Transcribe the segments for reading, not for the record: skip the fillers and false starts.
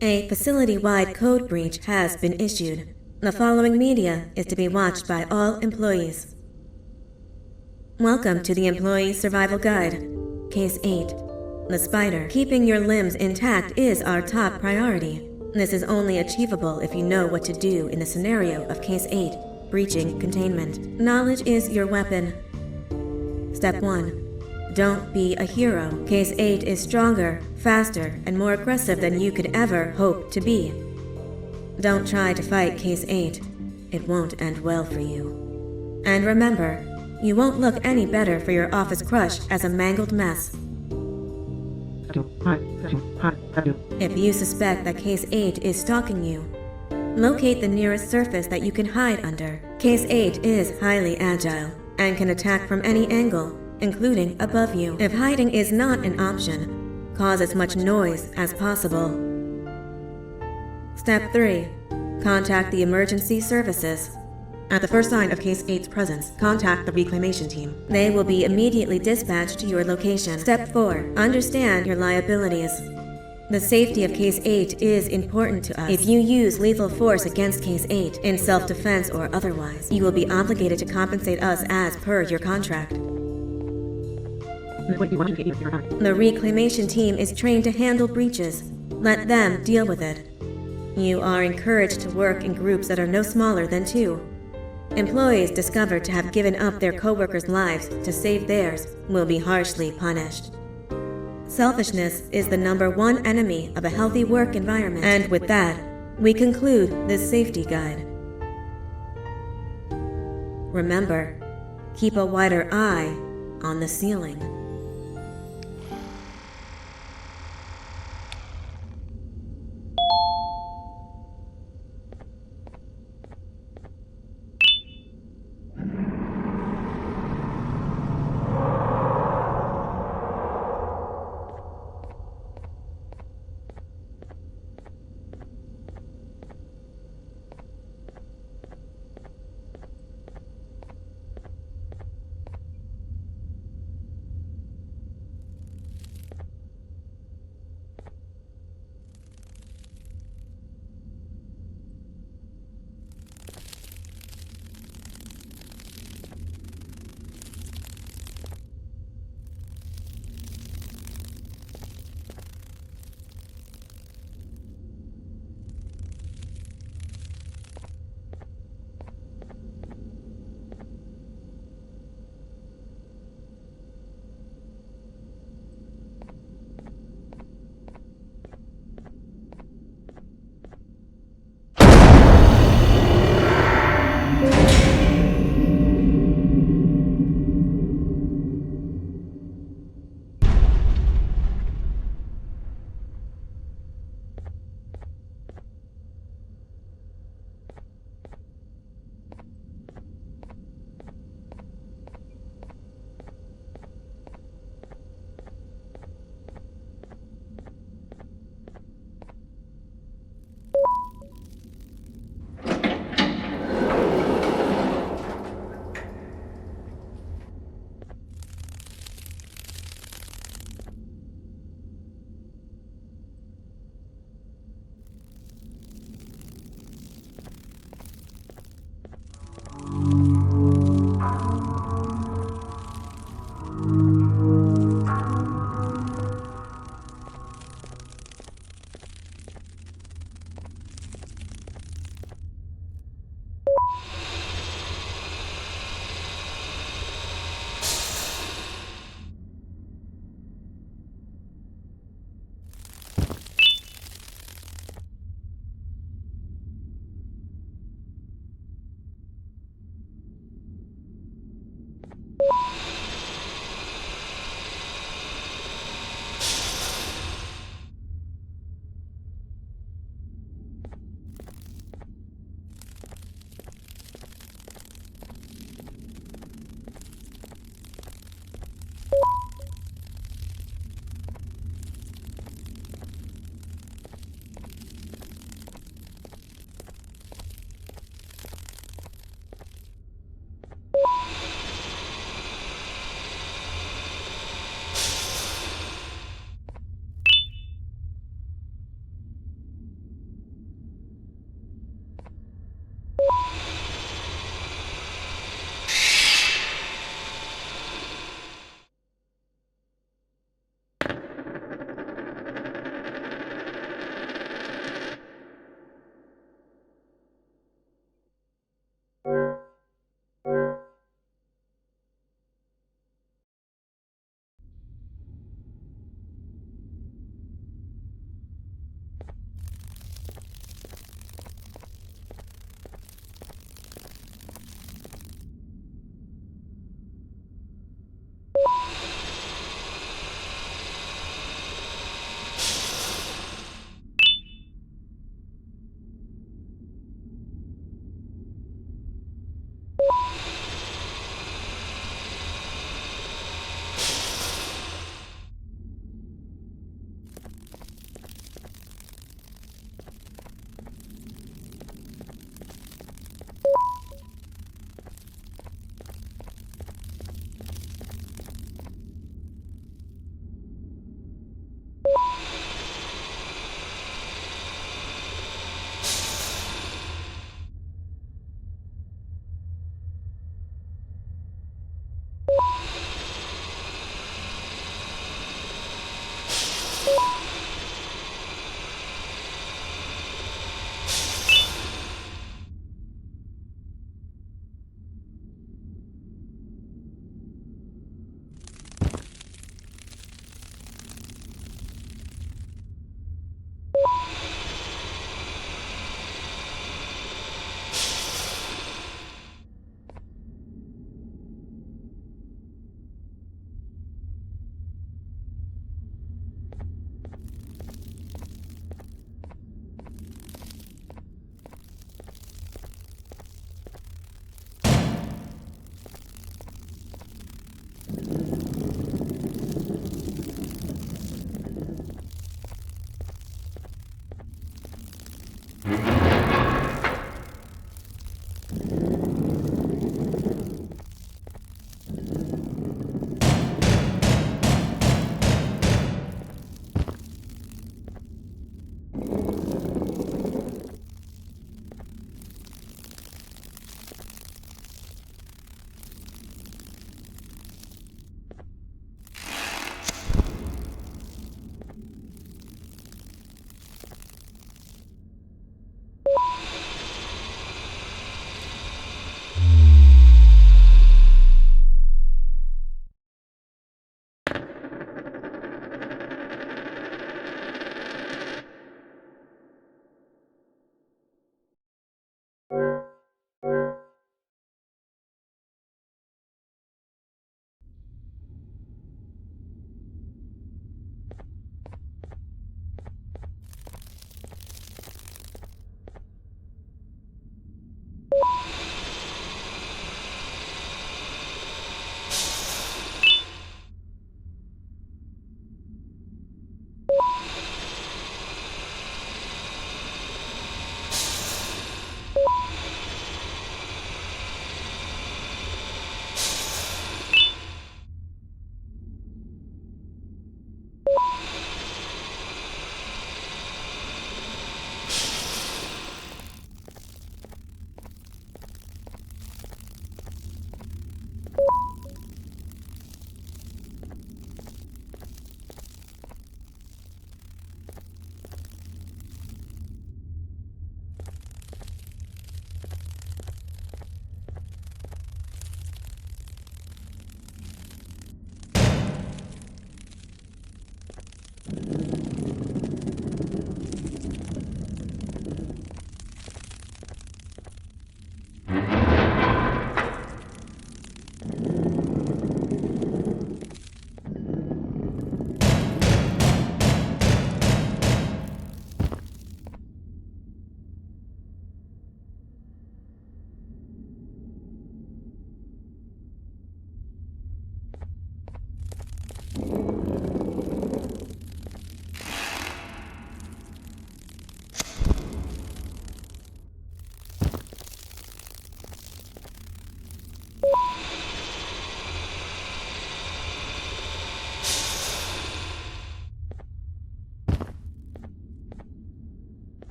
A facility-wide code breach has been issued. The following media is to be watched by all employees. Welcome to the Employee Survival Guide. Case 8. The spider. Keeping your limbs intact is our top priority. This is only achievable if you know what to do in the scenario of Case 8, breaching containment. Knowledge is your weapon. Step 1. Don't be a hero. Case 8 is stronger, faster, and more aggressive than you could ever hope to be. Don't try to fight Case 8. It won't end well for you. And remember, you won't look any better for your office crush as a mangled mess. If you suspect that Case 8 is stalking you, locate the nearest surface that you can hide under. Case 8 is highly agile and can attack from any angle, including above you. If hiding is not an option, cause as much noise as possible. Step 3. Contact the emergency services. At the first sign of Case 8's presence, contact the reclamation team. They will be immediately dispatched to your location. Step 4. Understand your liabilities. The safety of Case 8 is important to us. If you use lethal force against Case 8, in self-defense or otherwise, you will be obligated to compensate us as per your contract. The reclamation team is trained to handle breaches. Let them deal with it. You are encouraged to work in groups that are no smaller than 2. Employees discovered to have given up their co-workers' lives to save theirs will be harshly punished. Selfishness is the #1 enemy of a healthy work environment. And with that, we conclude this safety guide. Remember, keep a wider eye on the ceiling.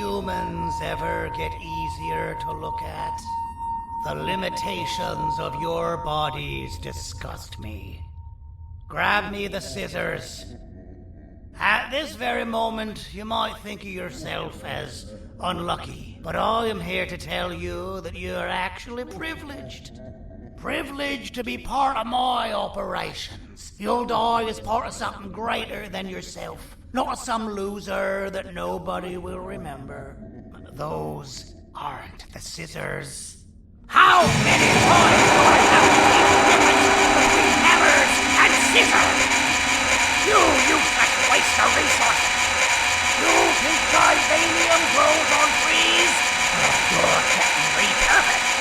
humans ever get easier to look at? The limitations of your bodies disgust me. Grab me the scissors. At this very moment, you might think of yourself as unlucky, but I am here to tell you that you are actually privileged. Privileged to be part of my operations. You'll die as part of something greater than yourself, not some loser that nobody will remember. Those aren't the scissors. How many times do I have to teach the difference between hammers and scissors? You useless waste of resources! You think Divanium grows on trees? You're getting repurposed!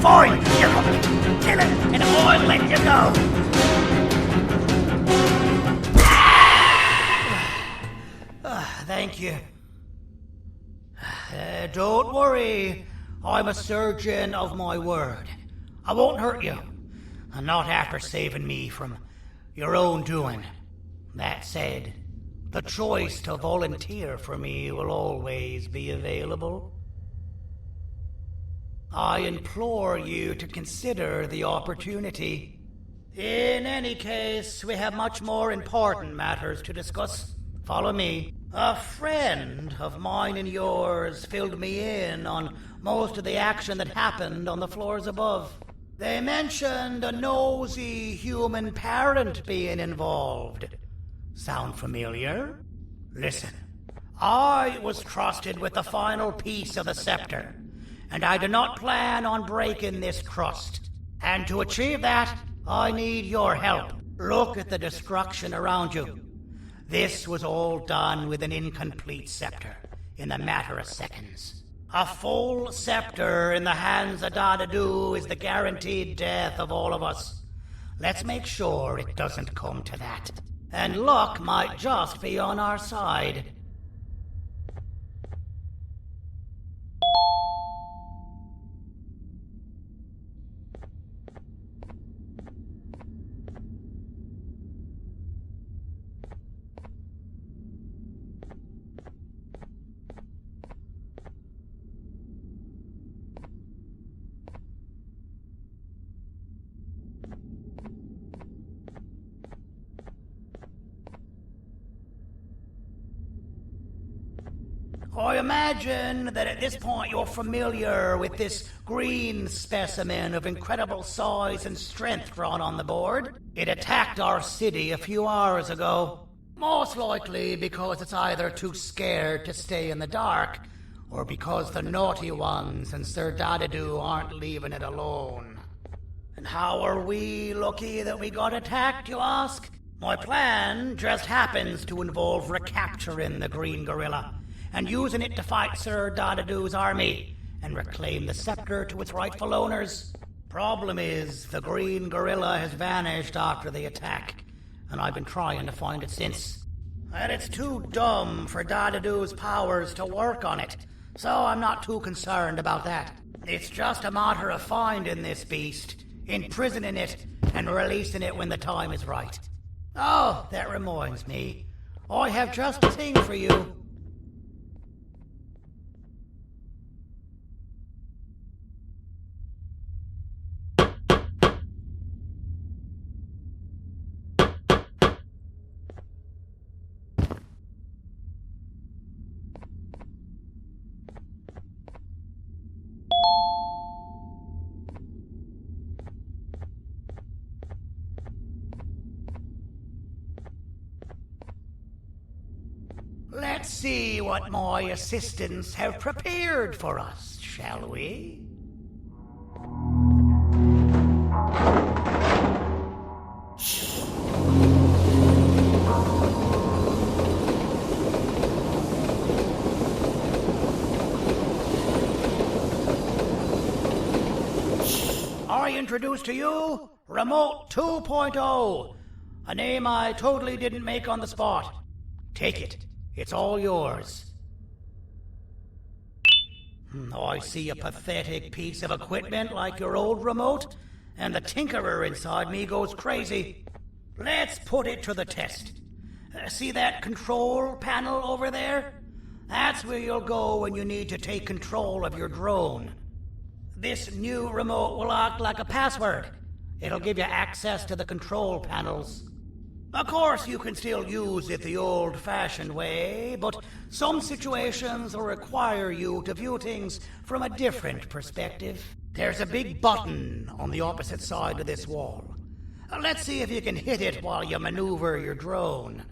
Fine, you kill him, and I'll let you go. Thank you. Don't worry. I'm a surgeon of my word. I won't hurt you. Not after saving me from your own doing. That said, the choice to volunteer for me will always be available. I implore you to consider the opportunity. In any case, we have much more important matters to discuss. Follow me. A friend of mine and yours filled me in on most of the action that happened on the floors above. They mentioned a nosy human parent being involved. Sound familiar? Listen, I was trusted with the final piece of the scepter, and I do not plan on breaking this trust. And to achieve that, I need your help. Look at the destruction around you. This was all done with an incomplete scepter, in a matter of seconds. A full scepter in the hands of Dadadu is the guaranteed death of all of us. Let's make sure it doesn't come to that. And luck might just be on our side. I imagine that at this point you're familiar with this green specimen of incredible size and strength drawn on the board. It attacked our city a few hours ago. Most likely because it's either too scared to stay in the dark, or because the naughty ones and Sir Dadadu aren't leaving it alone. And how are we lucky that we got attacked, you ask? My plan just happens to involve recapturing the green gorilla and using it to fight Sir Dadadu's army and reclaim the scepter to its rightful owners. Problem is, the green gorilla has vanished after the attack, and I've been trying to find it since. And it's too dumb for Dadadu's powers to work on it, so I'm not too concerned about that. It's just a matter of finding this beast, imprisoning it, and releasing it when the time is right. Oh, that reminds me. I have just a thing for you. Let's see what my assistants have prepared for us, shall we? I introduce to you Remote 2.0, a name I totally didn't make on the spot. Take it. It's all yours. I see a pathetic piece of equipment like your old remote, and the tinkerer inside me goes crazy. Let's put it to the test. See that control panel over there? That's where you'll go when you need to take control of your drone. This new remote will act like a password. It'll give you access to the control panels. Of course, you can still use it the old-fashioned way, but some situations will require you to view things from a different perspective. There's a big button on the opposite side of this wall. Let's see if you can hit it while you maneuver your drone.